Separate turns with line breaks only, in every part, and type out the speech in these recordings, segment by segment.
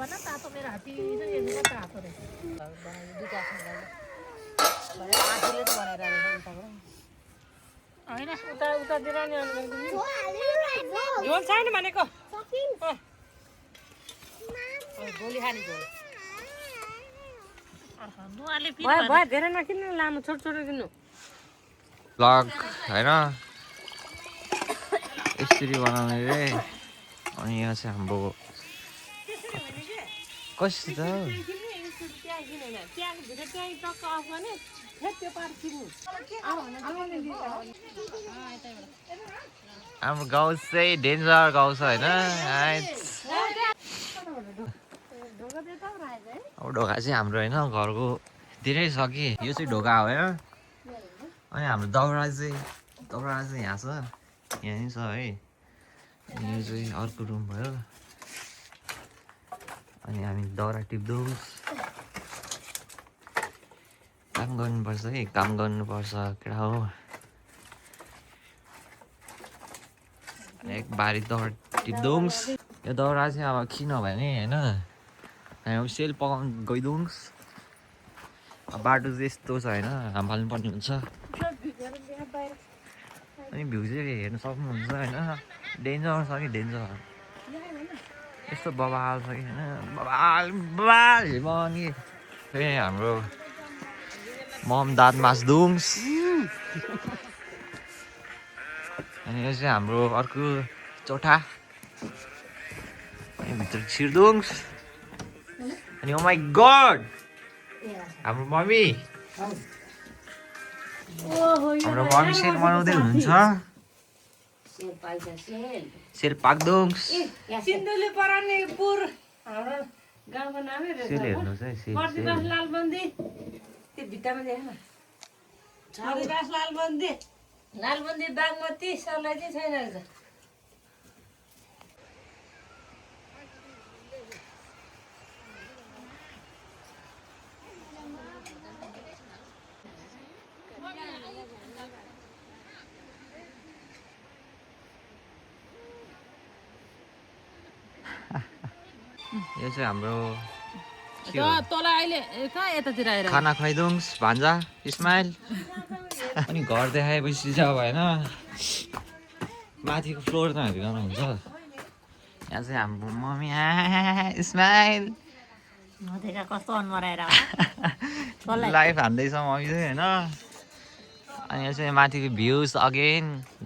भन तातो मेरो हात्ती हेर्नु कता हातो रहेछ बनाइदियो दुईटा भने आफूले त बनाइरहेको होइन उता उतातिर नि झोल छैन भनेको गोली खाने झोल भयो धेरै नकिन्नु लामो छोटो छोटो किन्नु
ब्लग होइन यसरी बनाउने रे अनि यहाँ चाहिँ हाम्रो कस्तो छ हाम्रो गाउँ चाहिँ डेन्जर गाउँ छ होइन अब ढोका चाहिँ हाम्रो होइन घरको धेरै छ कि यो चाहिँ ढोका हो होइन अनि हाम्रो दाउरा चाहिँ यहाँ छ यहीँ छ है अनि यो चाहिँ अर्को रुम भयो अनि हामी दाउरा टिप्छौँ काम गर्नुपर्छ है काम गर्नुपर्छ केटा हो एक बारी दाउरा टिप्छौँ यो दाउरा चाहिँ अब किन भने होइन हामी अब सेल पकाउनु गइदिउँ बाटो चाहिँ यस्तो छ होइन हाम्फाल्नु पर्ने हुन्छ अनि भ्यू चाहिँ हेर्नु सक्नुहुन्छ होइन डेन्जर छ कि डेन्जर यस्तो बबाल छ कि होइन बबाल बबाल हेर्नु अनि फेरि हाम्रो मम दाँत मास्दुङ्स अनि यो चाहिँ हाम्रो अर्को चोठा अनि भित्र छिर्दुङ्स अनि ओ माई गड हाम्रो मम्मी सेल बनाउँदै हुनुहुन्छ सेल पाक्दुङ्स
सिन्धुली पराउने पुर हाम्रो गाउँको नामै रहेछ
सेल हेर्नुहोस् है सेल
लालबन्दी त्यो भित्तामा देख्न लालबन्दी बागमती सरलाई चाहिँ छैन रहेछ
यो चाहिँ हाम्रो खाना खुवाइदुङ्स भान्जा इस्माइल अनि घर देखाएपछि चाहिँ अब होइन माथिको फ्लोर त हेरिरहनु हुन्छ यहाँ चाहिँ हाम्रो मम्मी इस्माइल
कस्तो अनुहार आएर
लाइफ हान्दैछ मम्मी चाहिँ होइन अनि यहाँ चाहिँ माथिको भ्युज अगेन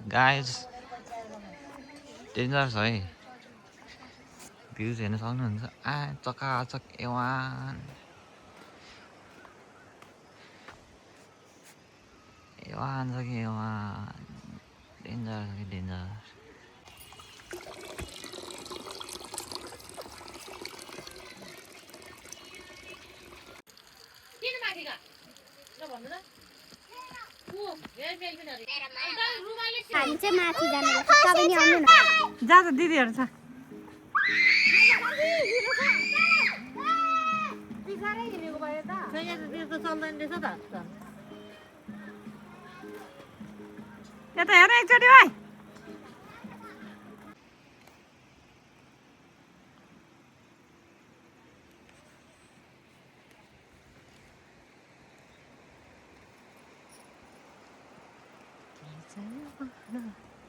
गाइज डेन्जर छ है भ्युज हेर्न सक्नुहुन्छ चकाचक एवान एवान छ कि एवान डेन्जर छ कि डेन्जर
हामी चाहिँ माथि जानु तपाईँ नि आउनु न
जा त दिदीहरू छ यता हेर एकचोटि भाइ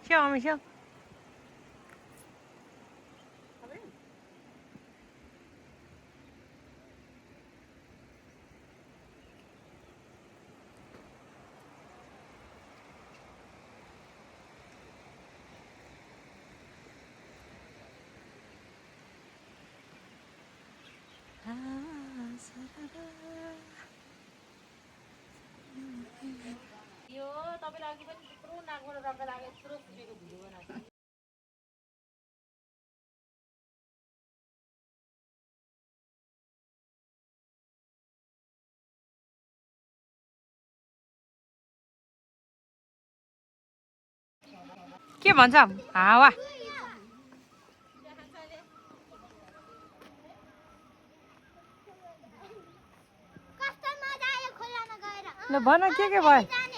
स्याउ आमा स्याउ यो तपाईलाई अघि पनि यत्रो नाकबाट रक्का लाग्यो यत्रो फुटेको भिडियो बनाएको के भन्छ हावा ल भन के भयो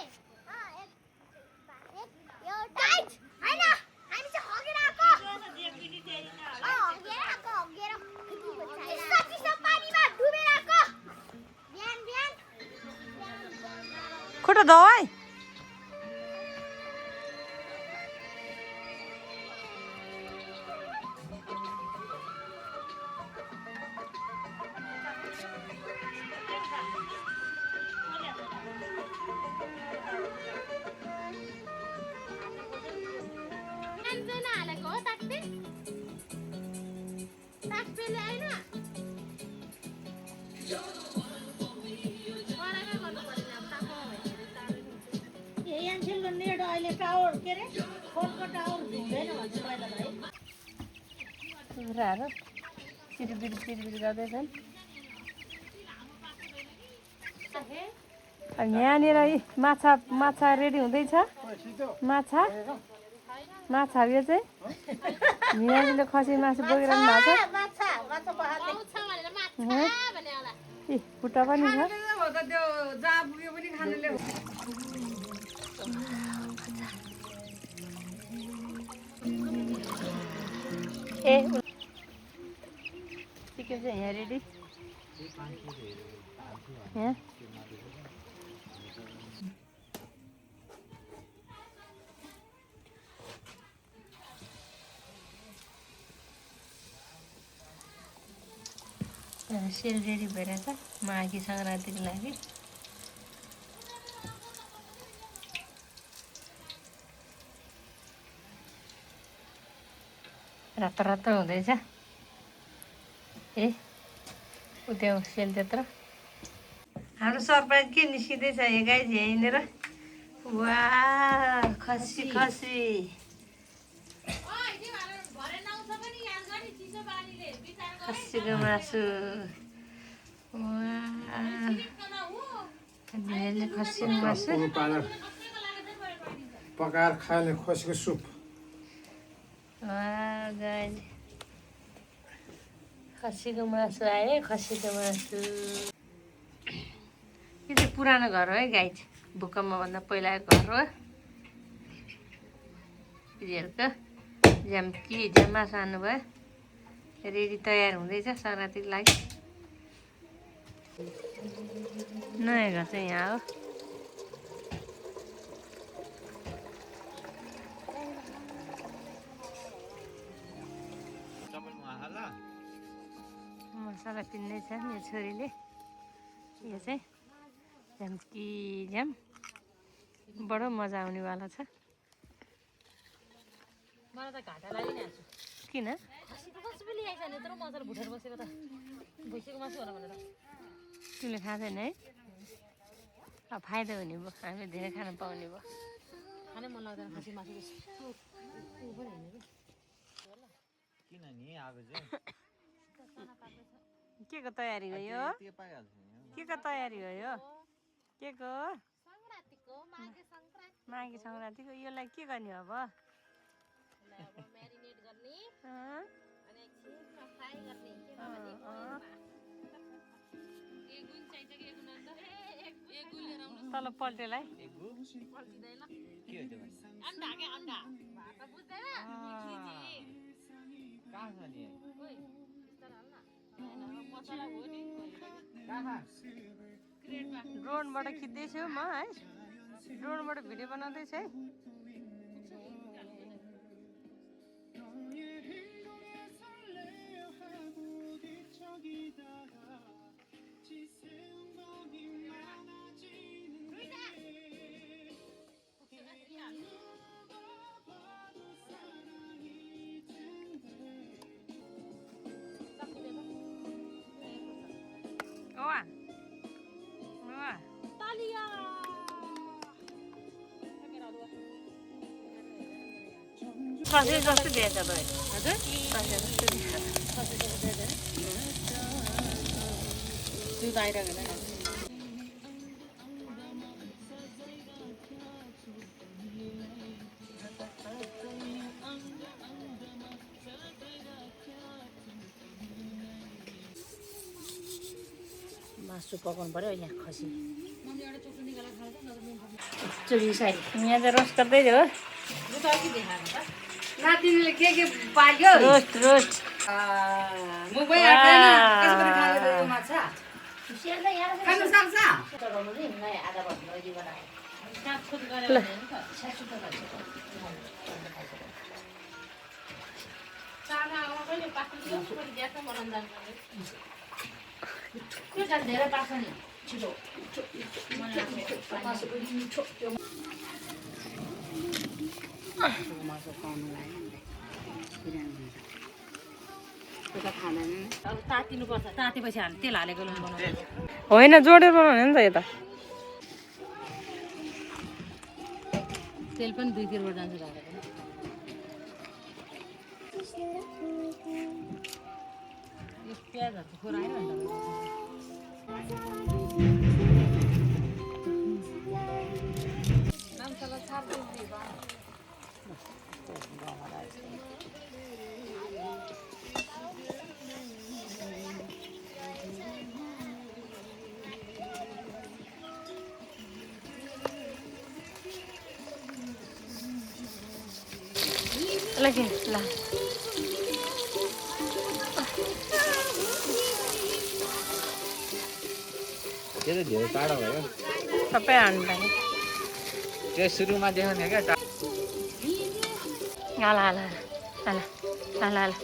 लुटो दवाई अहिले टावर के अरे फोनको टावर हुँदैन भन्छ पहिला भाइ कुखुराहरू चिरिबिरी गर्दैछन् यहाँनिर माछा रेडी हुँदैछ माछा यो चाहिँ मियाजीले खसी मासु बोकिरहनु भएको छ खुट्टा पनि छ चिकन चाहिँ यहाँ रेडी यहाँ सेल रेडी भइरहेछ माघे सङ्क्रान्तिको लागि रातो हुँदैछ उद्याउ सेल त्यत्रो हाम्रो सरप्राइज के निस्किँदैछ यो गाइज यहीँनिर वा खसी खसीको मासु धेरै खसीको मासु
पकाएर खाने खसीको सुप
खसीको मासु आयो खसीको मासु यो चाहिँ पुरानो घर हो है गाइज भूकम्पभन्दा पहिलाको घर हो दिदीहरूको झ्याम्मा सानो भयो रेडी तयार हुँदैछ सङ्क्रान्तिको लागि नयाँ घर चाहिँ यहाँ हो मसला पिन्दैछ यो छोरीले यो चाहिँ झ्याम बडो मजा आउनेवाला छ मलाई त घाटा लागिरहेको छु किन तिमीले खाँदैन है अब फाइदा हुने भयो हामीले धेरै खान पाउने भयो खानै मन लाग्दैन खसी मासु के को तयारी हो यो के को तयारी हो यो के को माघे सङ्क्रान्तिको यसलाई के गर्ने अब तल पल्टेलाई ड्रोनबाट खिच्दैछु म है ड्रोनबाट भिडियो बनाउँदैछु है खसी जस्तो दिएछ तपाईँ हजुर दुध आइरहेको होइन मासु पकाउनु पर्यो यहाँ खसी चुरी साइड यहाँ चाहिँ रोस्ट गर्दै हो नातिनीले के पाक्यो रोस्ट मुम्बई खानु सक्छ धेरै पाक्छ नि छिटो तातिनुपर्छ तातेपछि हाल्नु तेल हालेको
होइन जोडेर बनाउने नि त यता
तेल पनि 2-3 बाट जान्छ हालेको यो प्याजहरुको फोरा आयो नि नामसाला छाप दिनु
लगे ल
त्यो त धेरै टाढो भयो
सबै हान्नु पर्यो
त्यो सुरुमा देखाउने क्या
आला आला आला आला आला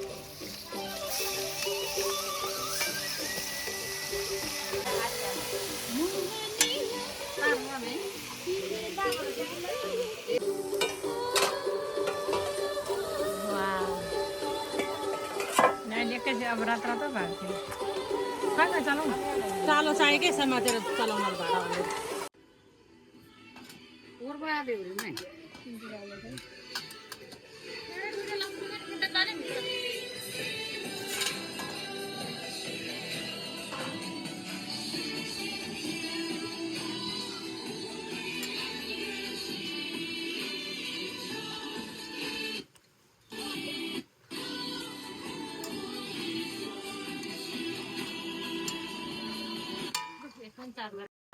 अब रात रात भएको थियो चलाउँ
चालो चाहिएकै समातेर चलाउन भाडा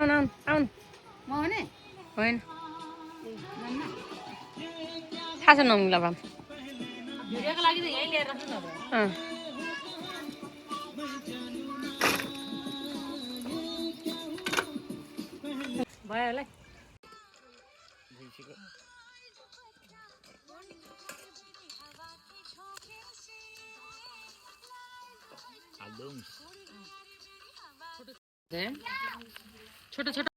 आउनु आउनु
म भने
होइन थाहा छ नमिला बाम
भिडियोको लागि त यही लिएर राख्नु न
भयो होला
छोटो छोटो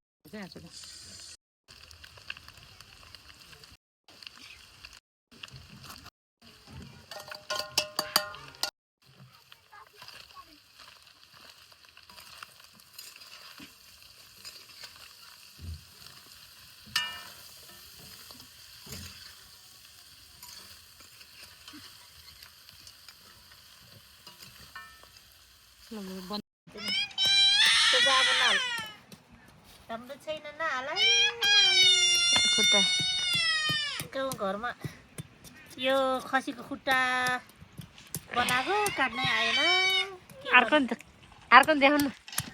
राम्रो छैन नहाल
खुट्टा
गाउँ घरमा यो खसीको खुट्टा बनाएको काट्नै आएन
अर्को देखाउनु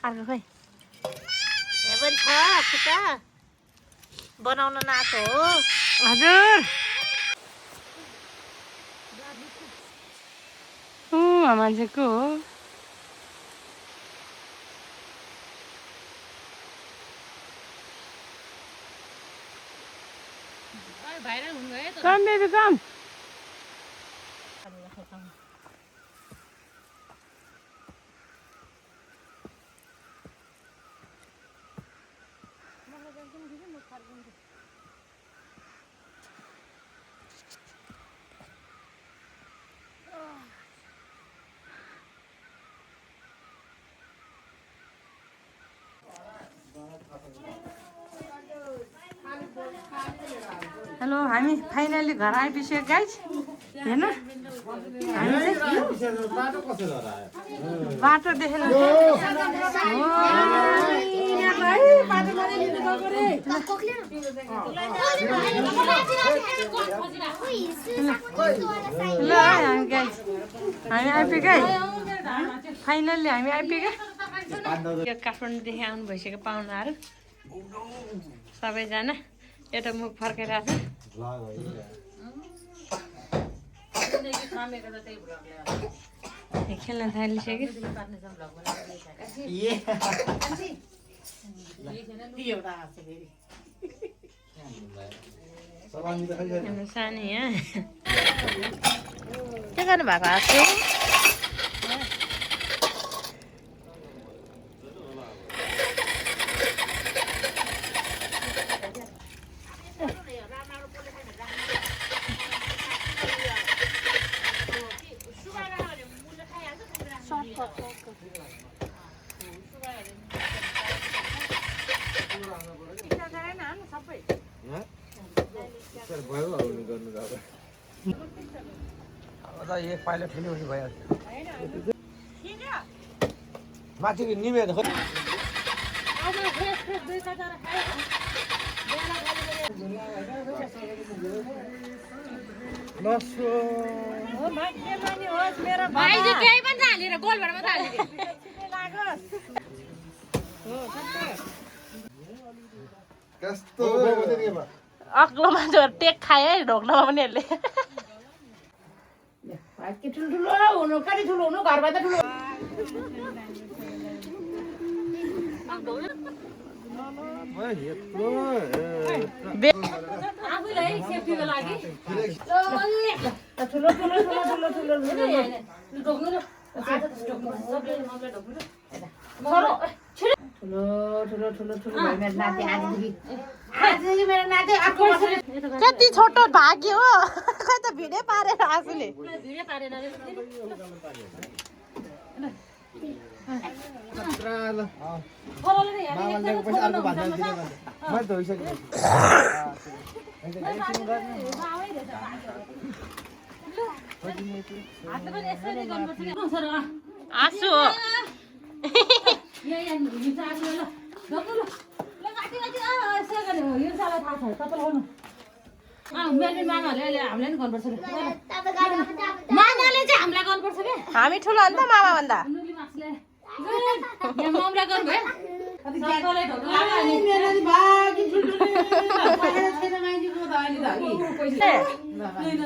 अर्को खै
यहाँ पनि छ खुट्टा बनाउन नआएको हो
हजुर मान्छेको हो Come, baby, come. हेलो हामी फाइनली घर आइपुग्यो गाइज हेर्नु बाटो देखेर ल हामी गाइज हामी आइपुग्यो फाइनल्ली हामी आइपुग्यो यो काठमाडौँदेखि आउनु भइसक्यो पाहुनाहरू सबैजना एउटा मुख फर्केर खेल्न थालिसक्यो हाम्रो सानो यहाँ
के गर्नु भएको आजु
एक पाइला ठुलो हुने भइहाल्छ माथि निमेर खोइ
भाइले केही पनि हालेर गोलभर मात्र हालिदियो
अग्लोमा जो टेक खाए है ढोक्नमा पनि यसले
आफूलाई सेफ्टीको लागि
कति छोटो भाग्यो हो खै त भिडै पारेर आफूले आँसु हो
मामाले चाहिँ हामीलाई गर्नुपर्छ क्या
हामी ठुलो हो नि त मामा भन्दा
मामला गर्नुभयो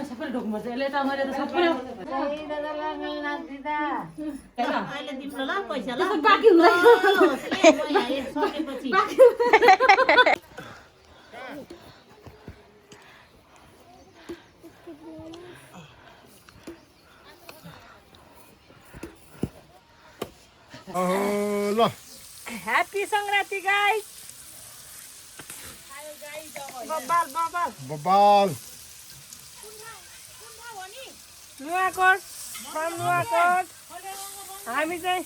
सबै ढोक्नुपर्छ यसले त मैले त सबै
अहिले दिनु ल पैसा ल
बाँकी हुँदैन
सकेपछि
ल
ह्याप्पी सङ्क्रान्ति गाइस
बबाल
नुवाकोट फ्रम नुवाकोट हामी चाहिँ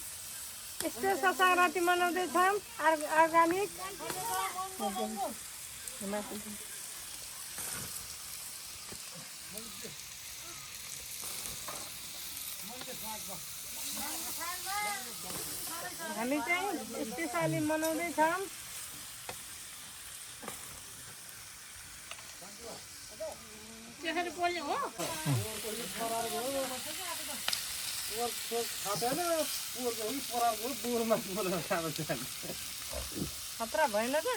यस्तो सङ्क्रान्ति मनाउँदैछौँ अर्गानिक हामी चाहिँ स्पेसली मनाउँदैछौँ त्यसरी बोल्ने हो खतरा भएन त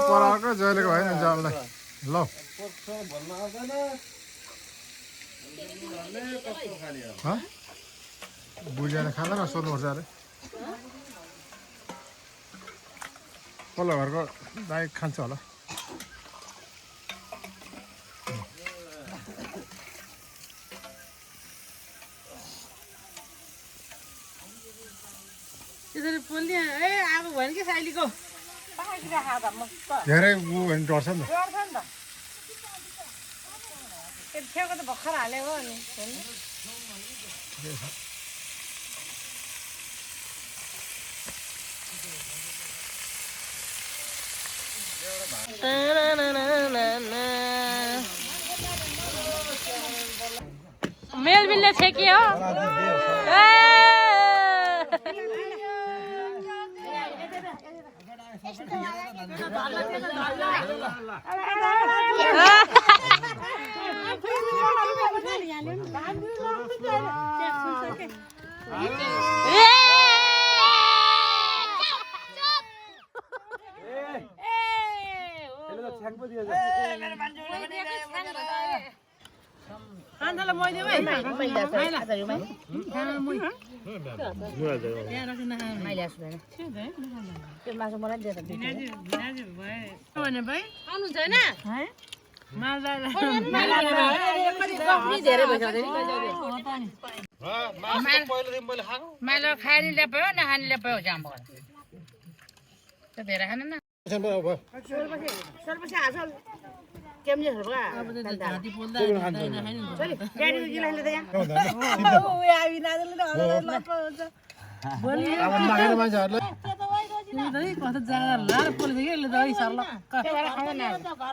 पराको जहिलेको होइन जललाई ल बुझेन खाँदैन सोध्नुपर्छ अरे पल्लो घरको दाइ खान्छ होला
त्यसरी पोल्ने ए आगो भयो नि कि साइलीको
धेरै ऊ भने डढ्छ नि त
डढ्छ नि त त्यो छेउको त भर्खर हालेको हो नि मेलबिनले छेक्यो
मैले आसु भएन त्यो मासु मलाई दिएर
आउनुहुन्छ होइन
धेरै भइसक्यो माइलो खानेले भयो नखानेले भयो जाम त्यो धेरै खान न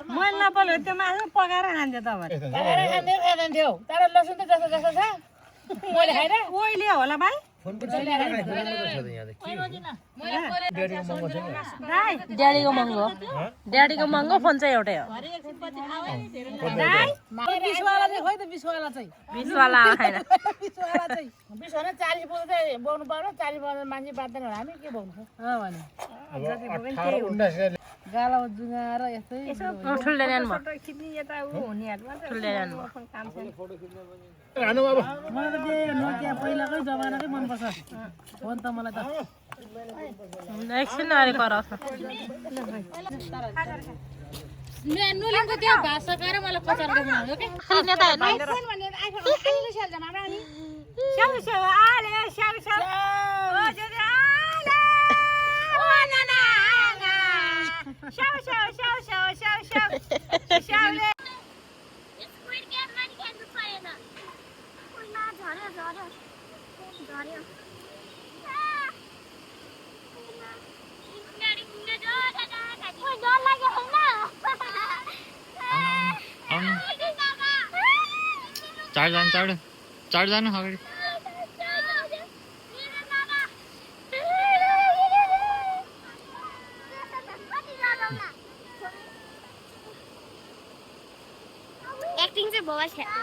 मैले नपल्यो त्यो मासु पकाएर खान्थ्यो तपाईँले
तर लसुन त जस्तो जस्तो छ मैले खाएर
ओइले होला भाइ
ड्याडीको महँगो ड्याडीको महँगो फोन चाहिँ एउटै हो 20 वाला आएन
20 भने 40 पुग्छ चाहिँ बोक्नु पर्यो 40 वर्ष मान्छे बाँध्दैन होला हामी के बोक्नु
गाला जुगाएर यस्तै
ठुल्दै ल्याउनु भयो
खिच्ने यता उ हुनेहरुमा
ठुल्दै ल्याउनु भयो
काम छैन
मलाई त नोकिया पहिलाकै जमानाकै मनपर्छ फोन त मलाई त
एकछिन अरे कराउँछ
नुलिङको त्यो भात सकाएर मलाई कचार देखाउनु के
खाली नेता हेर्नु
आइफोन भन्ने आइफोन आइले सेल जमा नि
स्याउ स्याउ आले स्याउ स्याउ ओ जले आले ओ नाना स्याउ स्याउ स्याउ स्याउ स्याउ स्याउ स्याउले
स्क्विड गेम पनि खेल्नु पाएन कुलमा झर्यो झर्यो झर्यो डर लाग्यो होइन
चारजना अगाडि
एक्टिङ चाहिँ बवास खेल्छ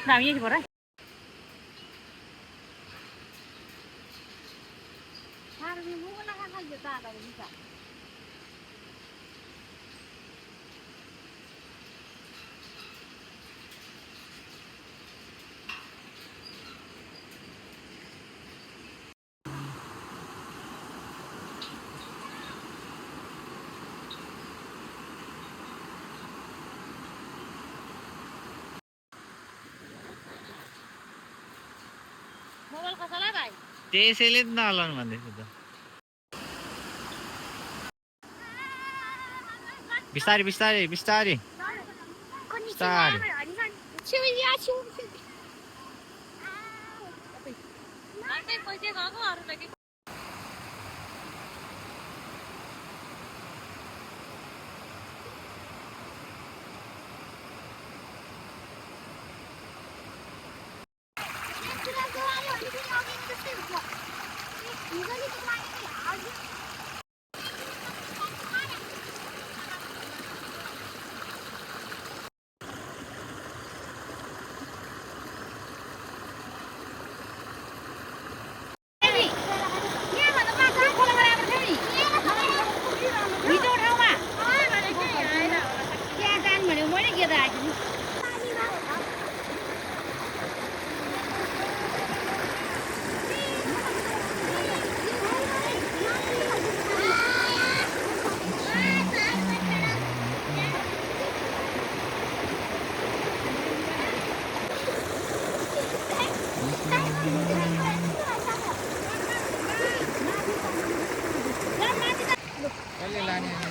làm gì vậy đấy
mobile कसैलाई भाइ
त्यसैले त नलाउनु भन्दैछु त बिस्तारै बिस्तारै बिस्तारै बिस्तारै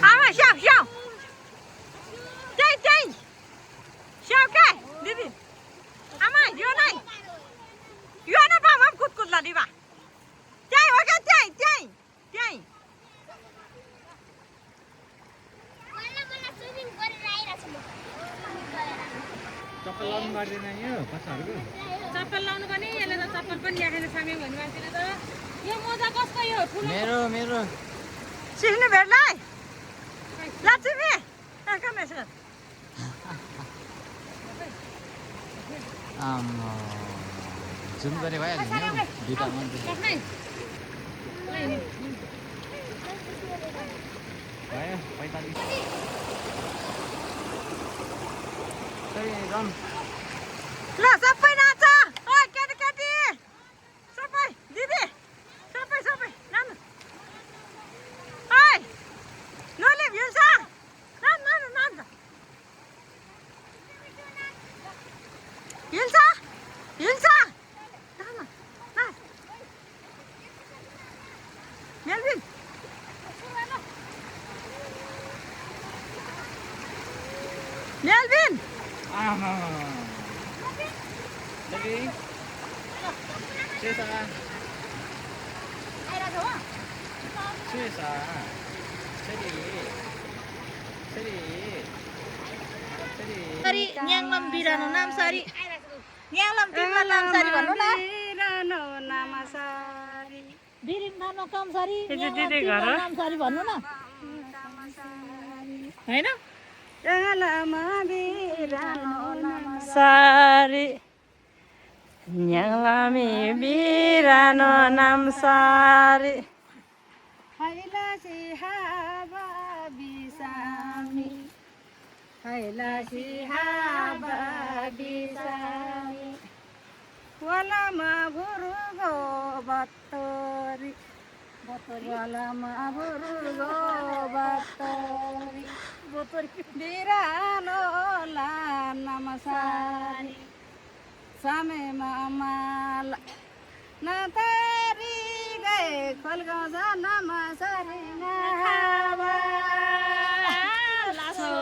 आमा स्याउ स्याउ त्यही त्यही स्याउ के दिदी आमा यो नै पामा कुदकुद ल दिवा त्यही हो क्या त्यही त्यही त्यही
चप्पल लाउनु पर्दैन यो कच्चाहरुको
चप्पल लाउनु पनि यसले त चप्पल पनि ल्याएर साम्यो भने मान्छेले त यो मोजा कसको यो ठुलो
मेरो
सिक्नु भेट्लाई लक्ष्मी कहाँ मेसेज
जुम गरे भइहाल्यो नि दुईटा मान्छे भयो 45
ल सबै नाच ओइ केटी केटी सबै दिदी सबै सबै नाम ओइ नले भिल्छ नाम नाम नाम हिल्छ हिल्छ नाम नाम मेलबिन मेलबिन
सरी न्याङलम बिरानो नाम सरी न्याङलम तिम्रो नाम सरी भन्नु न
बिरानो नाम सारी
बिरिम नाम काम सरी
दिदी घर
नाम सरी भन्नु न हैन
न्याङलमा बिरानो नाम
सारी न्याङलामी बिरानो नाम सारी
हैलासी हावा बिसामी हैलासी हावा बिसामी वलामा भुरुगो बत्तरी वलामा भुरुगो बत्तरी बिरानो ला नमसारी सामेमा माला नतारी गए खोलगाउँ जानमा सरी नहावा लासो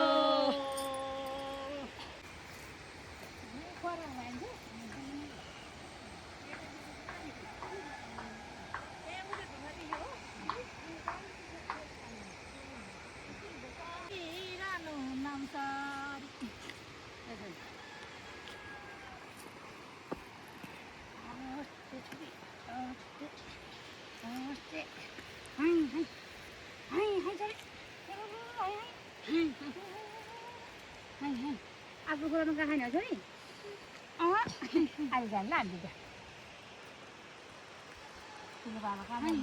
आफू गर्नु कहाँ खाने छोरी अहिले जानु ल हामी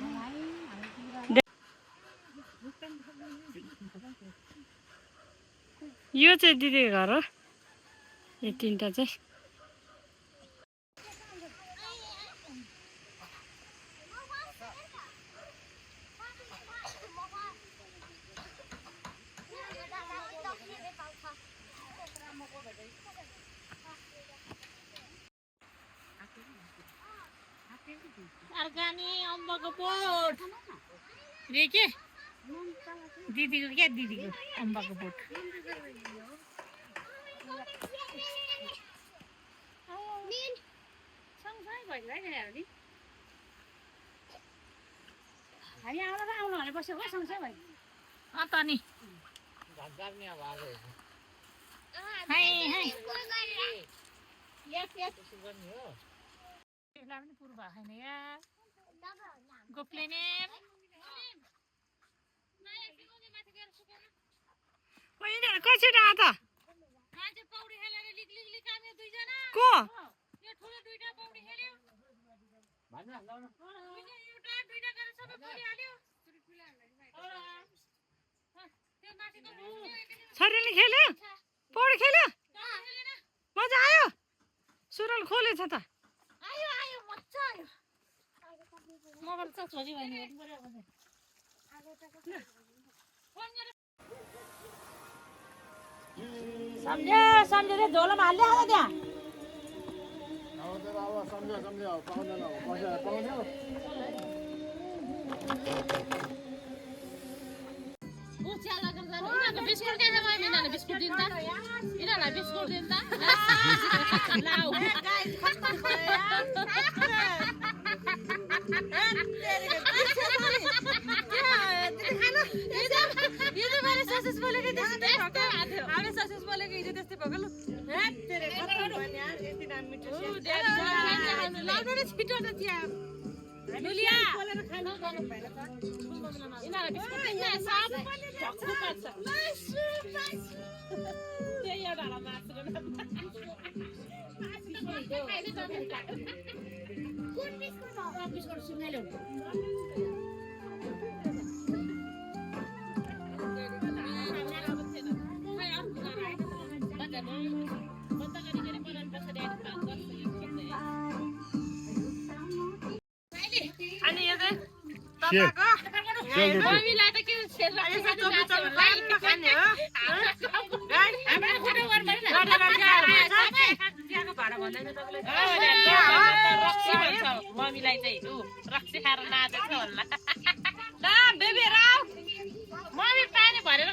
यो चाहिँ दिदी घर हो यो तीनटा चाहिँ
अर्गानी अम्बको बोट रे के दिदीको क्या दिदीको अम्बको बोट
हामी आउनु आउनु भने बसेको सँगसँगै भयो
त नि हाई हाई यसलाई पनि पुरो भएको छैन यार गोप्ले ने
कसरी आयो त को छोरीले खेल्यो पौडी खेल्यो मजा आयो सुरुवाल खोलेछ त
आयो आयो मजा आयो मोबाइल त छोरी भएन
सम्झे सम्झेले झोलमा हाल्दै आयो त्यहाँ
बिस्कुट के भयो यिनीहरूले बिस्कुट दिन्छ यिनीहरूलाई बिस्कुट दिन्छ लाउ छिटो यिनीहरूलाई बिस्कुट दिन्न, सब झक्कु पार्छ। त्यही एउटा मासु र बिस्कुट सुँगेलो
अनि यो चाहिँ
सेल
मम्मीलाई त के सेल
खाने हो
मम्मीलाई चाहिँ रक्सी खाएर नाचेको छ होला
ल बेबी राउ
मम्मी पानी भरेर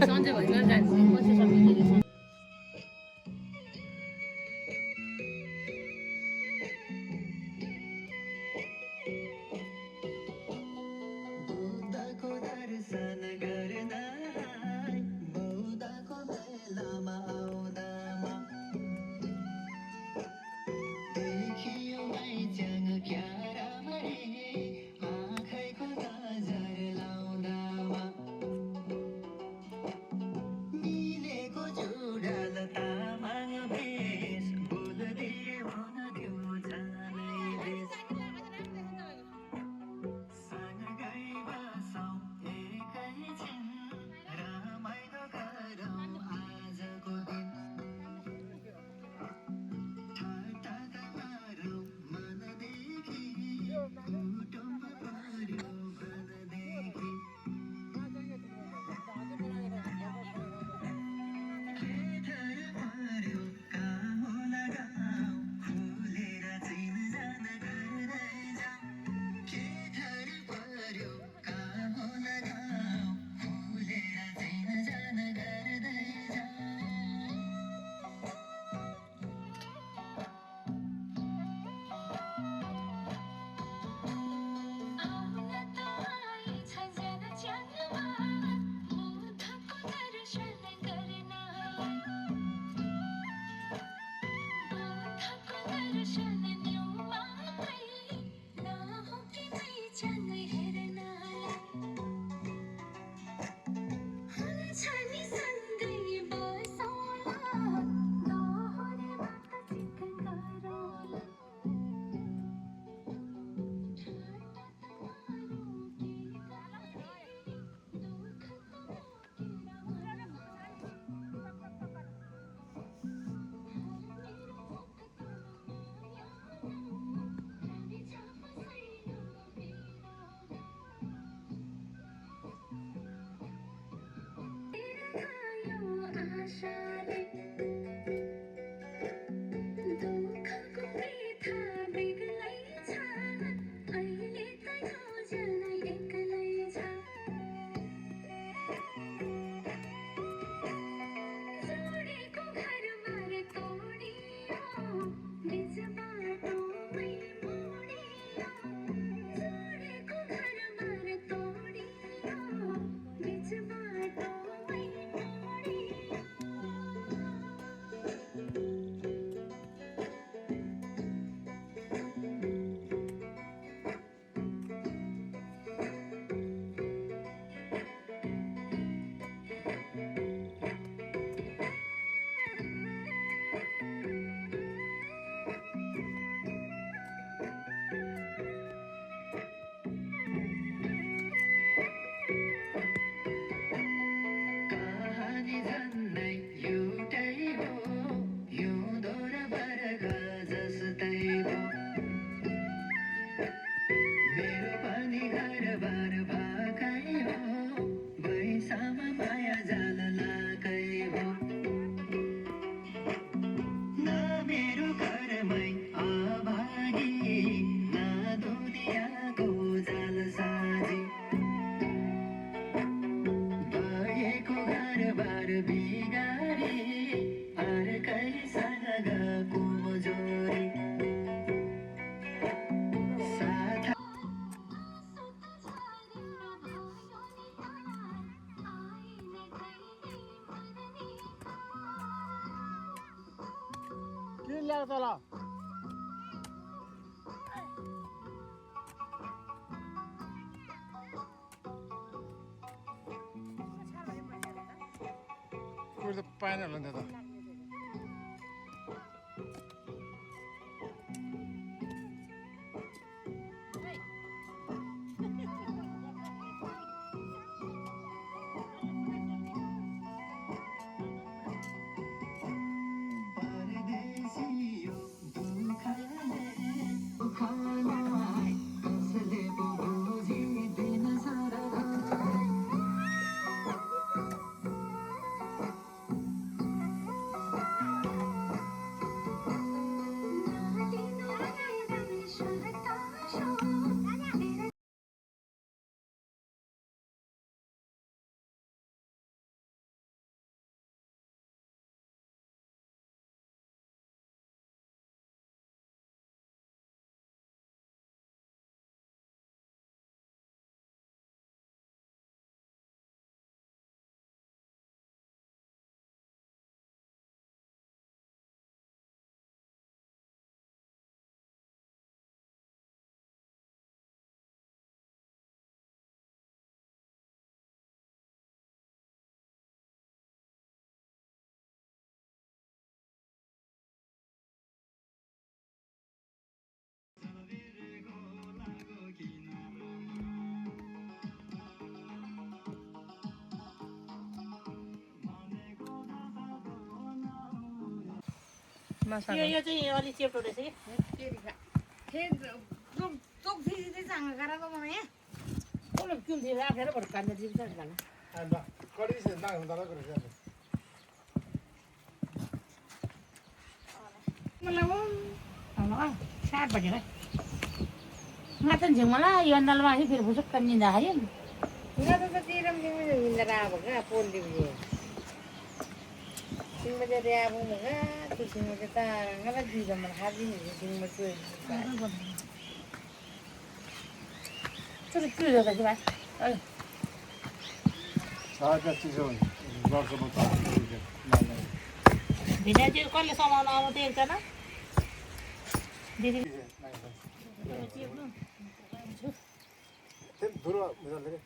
सन्चै भइसक्यो पछि सकिन्छ
किन ल्याएको तल कोही त पाएन होला नि त
यो चाहिँ अलिक चेप्टो रहेछ कि
चांगलं करा मग हे
कसले किन दिएर राखेर भर काट्ने दिन्छ खाना
कडी चाहिँ नाघ्नु त गरेछ
मलाई 7 बजे है ngaten jeung malah yo andal mah fir busuk kan nindahin
enggak tuh tiram jeung mindara baga pon di dia sing menjadi abu mga tuh sing kita ngala di zaman hari ini sing mecuy
terus kira lagi Mas
सागा चिज हो गर्छ म त
भिना चाहिँ कसले समाउन आउनु त्यही छ न दिदी
दूर मिलाले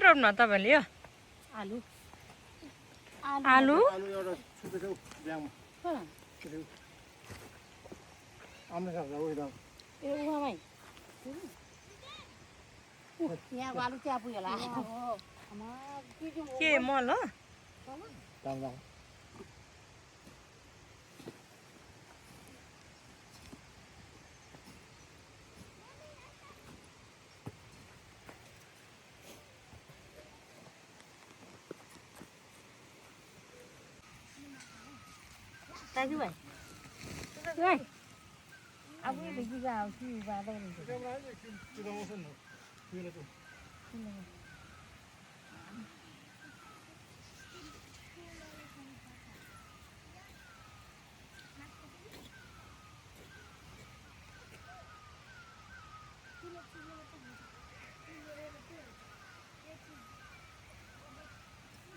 रोप्नु तपाईँले यो
आलु
आलु
आलु एउटा छुपेको ब्याङमा आम्ले खान्छ उयो
ए उहाँमै यहाँको आलु त्यहाँ पुग्यो होला
के मल हो
दाम
दाजुभाइ अब यो भिजी गयो कि बाबा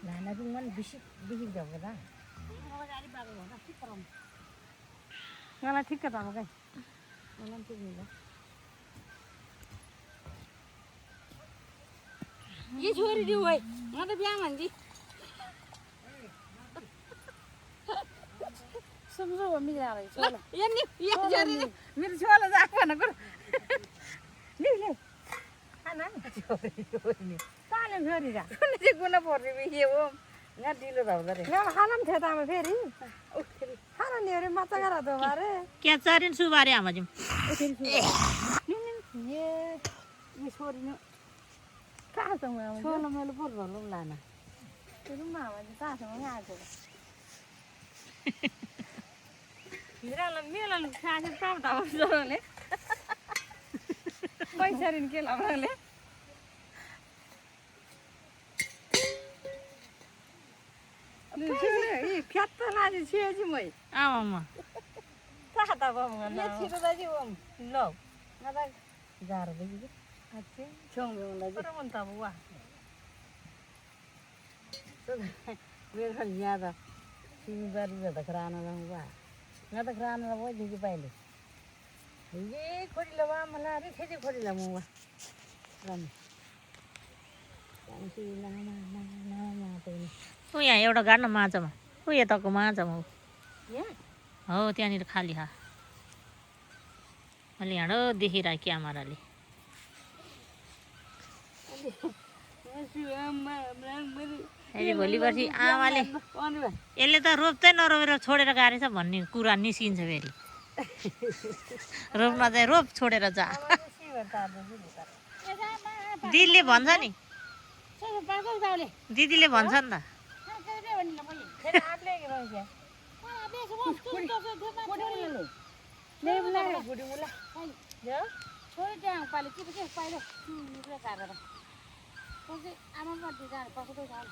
लाना पनि मन बिसिक जाऊ दा
मलाई ठिक्क त अब कहीँ
मलाई ठिक हुँदा ये छोरी दिउ है म त बिहा भन्छ सम्झो मिला रहेछ
मेरो छोरा जाएको भनेको खाना चाल्यो छोरी जा
चाहिँ गुना पर्ने के हो यहाँ ढिलो त हुँदो रहेछ
यहाँ खाना पनि थियो त आमा फेरि खाना नि अरे माछा गरा दो बारे
क्या चारिन सुबारे आमा जिम
ये छोरी न कहाँ छ म
छोलो मेरो पो भलो लाना
त्यो मा भने तासँग आएको हिरालाई मेलाले खाने प्राप्त हो जोले पैसा रिन के लाउनाले फ्याट लाने छिएछु मै
आमा
ताता बम
ये छिटो दाजु ओम
ल
म त गाह्रो भयो कि
अच्छे
छौँ मलाई
तर मन त अब वा
मेरो यहाँ त सिमीबारी त खराना वा यहाँ त खराना भयो दिदी पाइले ये खोरिला वा मलाई अरे खेती खोरिला म वा राम
ऊ यहाँ एउटा गाड्न माछामा ऊ यताको माछामा हो
यहाँ
हो त्यहाँनिर खाली खा मैले हिँडो देखिरहेको क्यामेराले अहिले भोलि पर्सि आमाले यसले त रोप्दै नरोपेर छोडेर गाडेछ भन्ने कुरा निस्किन्छ फेरि रोप्न चाहिँ रोप छोडेर जा दिदीले भन्छ नि दिदीले भन्छ नि त
छोरी त्यहाँ पाले के के पाइलो निक्ले काटेर पछि आमा मर्दी जाने कसैको जाने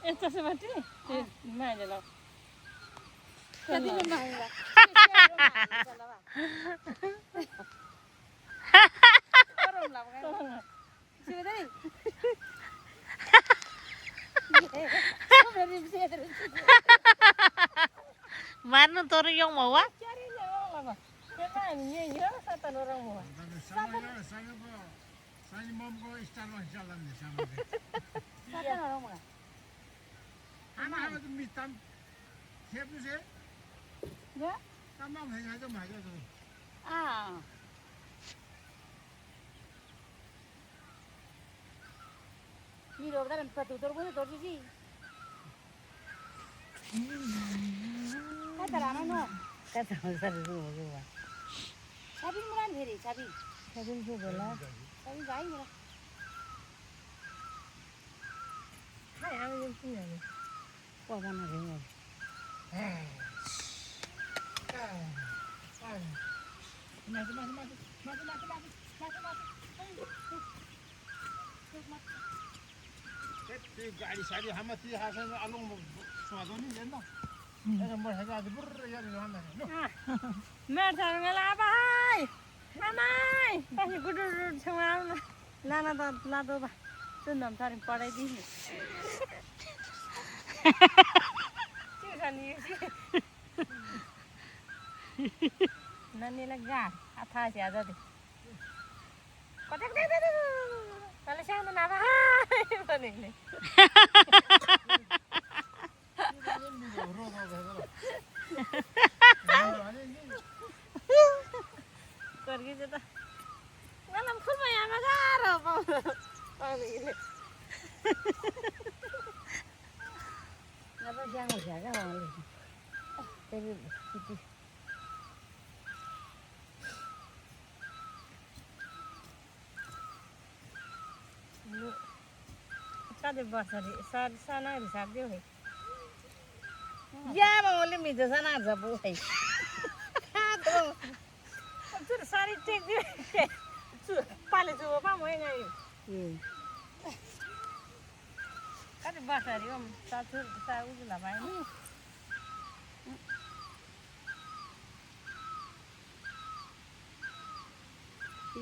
यस्तो छ बाटी माइले ल
कति दिन माग्ला
मार्नु तर यौ मौवा
Mira, ¿verdad? Para tu torbo de torsi sí. Kata rana no. Kata sar ru ru. Sabi muran pheri, sabi. Sabi se bola. Sabi gai mera.
Hai ami yung sinani.
Papa na rin.
गाडी साडी हामा ती हासन आलु स्वादो नि हेर्न अरे म हेगा आज बुर्र यार जान नो
मेरा ngala भाइ मामाई पछि गुडुर छेउ आउन लाना त लादो बा सुन्दम थरी पढाइदिनु के गर्ने नानीलाई गा थाहा छ आज त कतै
तले सानो नाभा भनेले कर्की चाहिँ त मलाई फुलमा आमा गाह्रो पाउँदैन अब ज्याङो झ्यागा उहाँले फेरि किटी कति वर्ष अरे साना हिसाबले है ज्यामा उसले मिठो साना झपो है सारी टेक दियो पाले जुबो पा मैं गयो कति वर्ष अरे हो साथु सा उजुला भाइ नि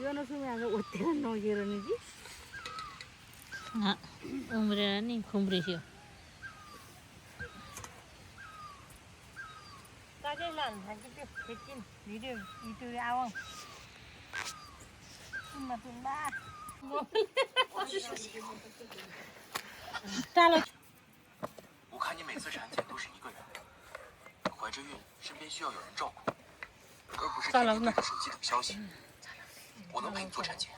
यो नसुमे आज ओतेर नगेर नि कि
उम्रेर नि खुम्रेस्यो
काकै लानु थाल्छ त्यो फेकिन भिडियो युट्युब आऊ सुन्दा सुन्दा 炸了！
我看你每次产检都是一个人，怀着孕身边需要有人照顾，而不是天天对着手机等消息。我能陪你做产检，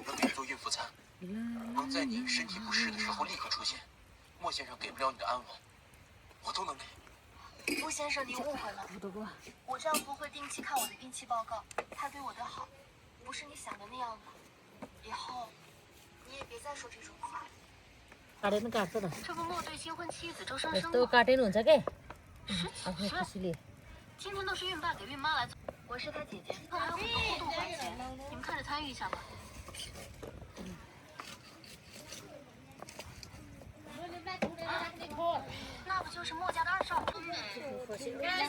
能给你做孕妇餐，能在你身体不适的时候立刻出现。莫先生给不了你的安稳，我都能给。
穆先生，您误会了，我丈夫会定期看我的孕期报告，他对我的好，不是你想的那样的。以后你也别再说这种话。
काटेन काट्छ त
这不莫对新婚妻子周生生
यस्तो
吗？
काटेन हुन्छ के
十
आफ्नो
几万，
खुसीले
天天都是孕爸给孕妈来做。我是他姐姐，还有很多互动环节，你们看着参与一下吧。那不就是莫家的二少春呗？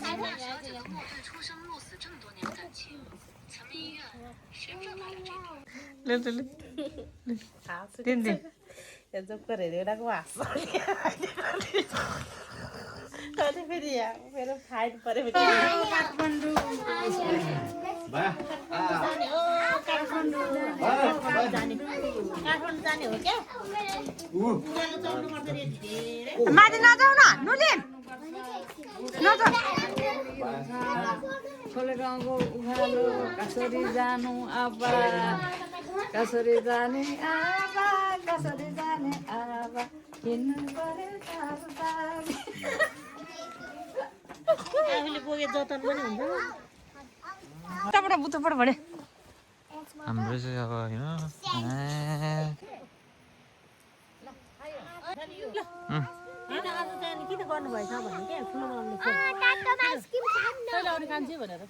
才大小姐和莫对出生入死这么多年的感情，咱们医院谁不知道他俩这种？
ले ले ले दिन दिन
यसो गरेर एउटाको हाँस्छ अनि फेरि मेरो फाइट पऱ्यो फेरि काठमाडौँ जाने हो क्या
माथि नजाऊ न नुलिन नजाऊ
खोलेगाउँको उखालो कसरी जानु आबा कसरी जाने आबा कसरी जाने आबा हिँड्नु पर्यो
आफूले बोके जतन पनि हुन्छ
उताबाट उताबाट भने
हाम्रो चाहिँ अब होइन
होइन आज चाहिँ किन गर्नुभएछ भने क्या ठुलो मामले कहिले आउने कान्छे भनेर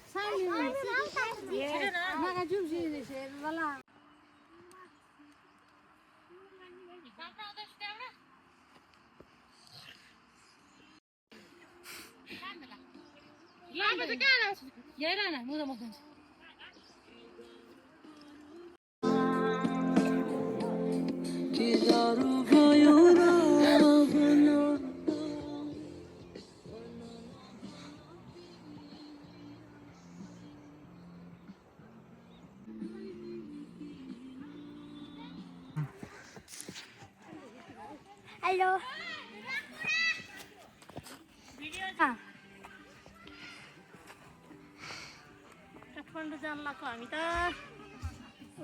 हेलो
काठमाडौँ जान लाग्यो हामी त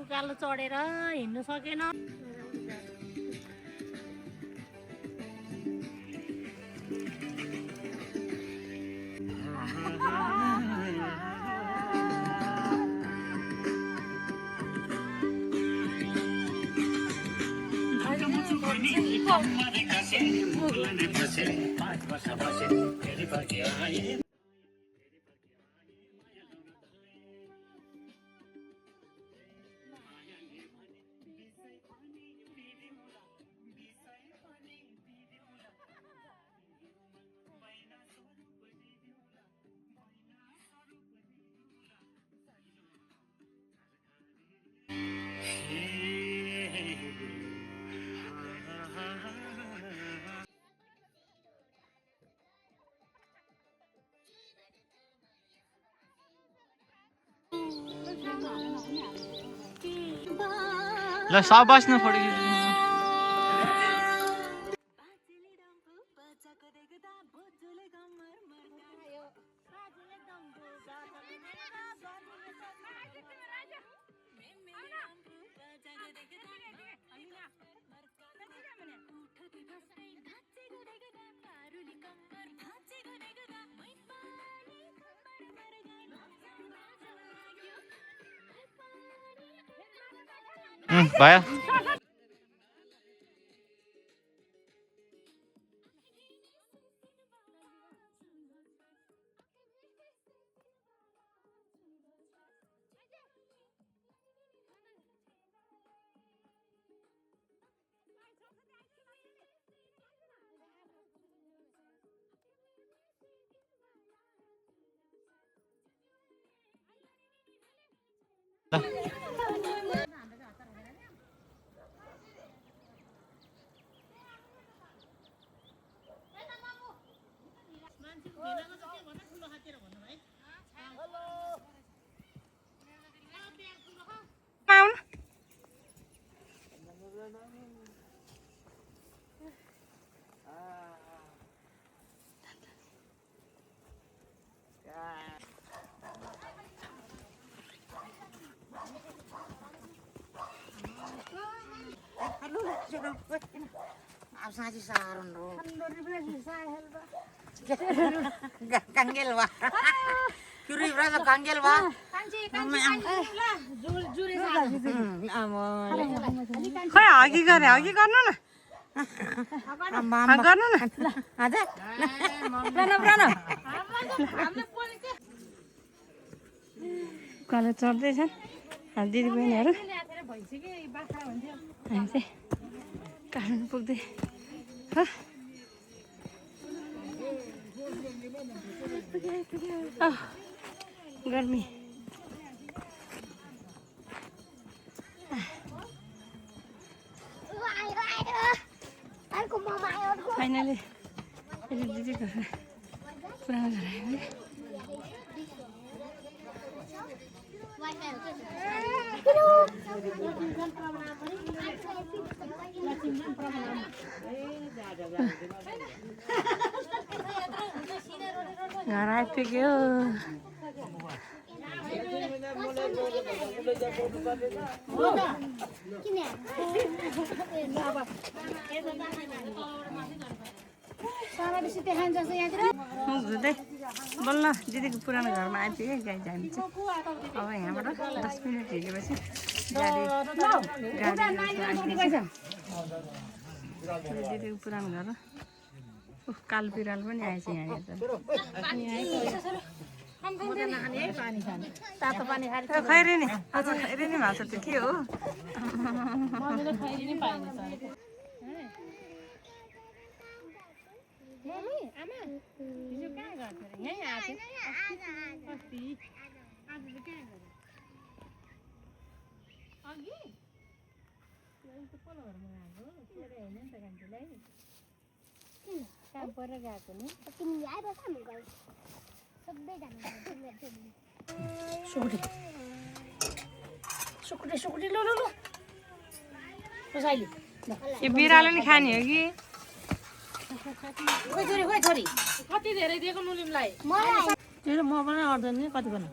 उकालो चढेर हिँड्नु सकेन
ल सब बस्नु फोटो भयो
खै हगी गरे हगी गर्नु न गर्नु न उकालो चढ्दैछन् दिदी बहिनीहरू हामी चाहिँ काठमाडौँ पुग्दै गर्मी फाइनली दिदीको पुरानो घर आयो घर आइपुग्यो धुँदै बल्ल दिदीको पुरानो घरमा आइपुग्यो गाई जाने चाहिँ अब यहाँबाट 10 मिनट हिँडेपछि दिदीको पुरानो घर काल बिराल पनि आएछ यहाँ खैरे नि आज खैरे नि भएको छ त्यो के हो यो बिरालो नि खाने हो कि
कति धेरै दिएको नुलिमलाई
तेरो म पनि अर्दैन नि कति भन्नु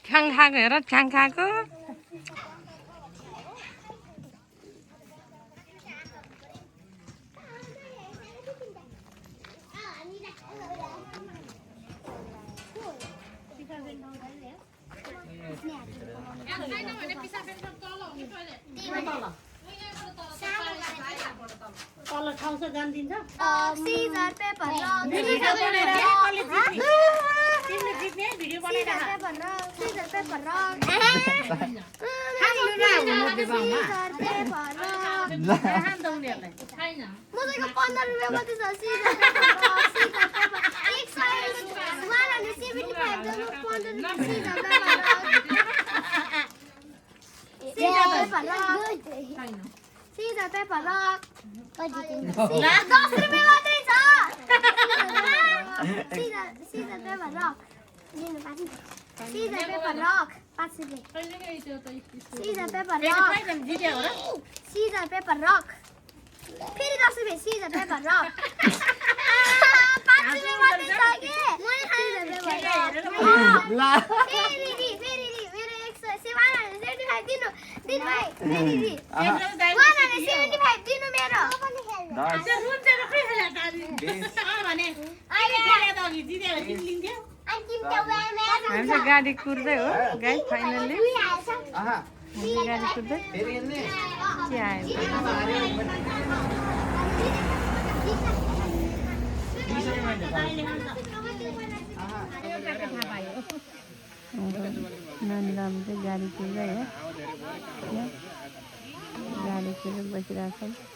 छ्याङ खाएको हेर छ्याङ खाएको
तल ठाउँ छ जान दिन्छ
सीजर पेपर
तिमीले जित्ने भिडियो बनाएर
scissor paper rock scissor paper rock मसँग 15 रुपियाँ मात्रै छ scissor paper rock scissor paper 175 दो 15 scissor paper rock scissor paper rock 10 रुपियाँ मात्रै छ सीजर पेपर रक लिनु पार्छ सीजर पेपर रक 5 रुपियाँ scissor paper rock scissor paper rock फेरि 10 रुपियाँ सीजर पेपर रक 5 रुपियाँ मात्रै छ के सीजर पेपर रक फेरि मेरो 175 दिनु भाइ फेरि 175 दिनु मेरो
हामी चाहिँ गाडी कुर्दै हो गाइस फाइनल्ली गाडी कुर्दै के आयो नानीलाई हामी चाहिँ गाडी कुर्दै हो गाडी कुरेर बसिरहेको छौँ